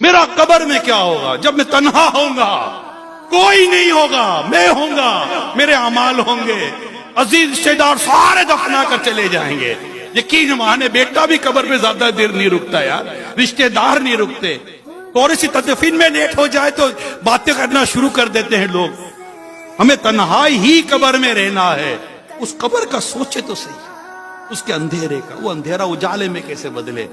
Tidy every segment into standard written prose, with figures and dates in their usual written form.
میرا قبر میں کیا ہوگا جب میں تنہا ہوں گا؟ کوئی نہیں ہوگا، میں ہوں گا، میرے اعمال ہوں گے، عزیز رشتے دار سارے دفنا کر چلے جائیں گے۔ یقین مانے بیٹا بھی قبر پہ زیادہ دیر نہیں رکتا یار، رشتے دار نہیں رکتے۔ تھوڑی سی تدفین میں لیٹ ہو جائے تو باتیں کرنا شروع کر دیتے ہیں لوگ۔ ہمیں تنہائی ہی قبر میں رہنا ہے۔ اس قبر کا سوچے تو صحیح، اس کے اندھیرے کا، وہ اندھیرا اجالے میں کیسے بدلے؟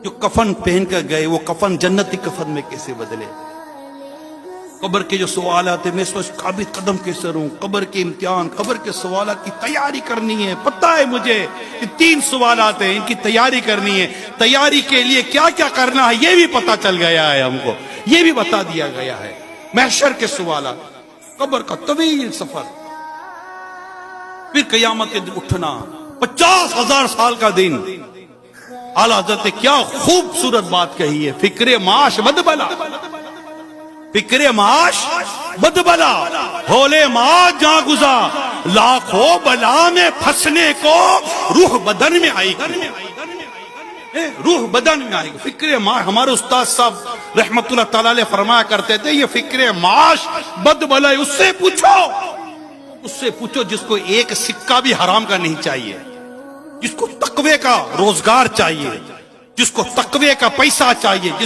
جو کفن پہن کر گئے وہ کفن جنتی کفن میں کیسے بدلے؟ قبر کے جو سوالات ہیں، میں اس وقت ثابت قدم کیسے رہوں؟ قبر کے امتحان، قبر کے سوالات کی تیاری کرنی ہے۔ پتہ ہے مجھے کہ 3 سوالات ہیں، ان کی تیاری کرنی ہے۔ تیاری کے لیے کیا کیا کرنا ہے یہ بھی پتہ چل گیا ہے ہم کو، یہ بھی بتا دیا گیا ہے۔ محشر کے سوالات، قبر کا طویل سفر، پھر قیامت کے دن اٹھنا، 50,000 سال کا دن۔ اعلیٰ حضرت نے کیا خوبصورت بات کہی ہے، فکر معاش بد بلا، فکر معاش بد بلا، ہولے معاش جاں گزا، لاکھوں بلا میں پھنسنے کو روح بدن میں آئے گی، روح بدن میں آئے گی۔ فکر معاش، ہمارے استاد صاحب رحمت اللہ تعالی علیہ فرمایا کرتے تھے، یہ فکر معاش بد بلا ہے، اس سے پوچھو، اس سے پوچھو جس کو ایک سکہ بھی حرام کا نہیں چاہیے، جس کو تقوی کا روزگار چاہیے، جس کو تقوی کا پیسہ چاہیے، جس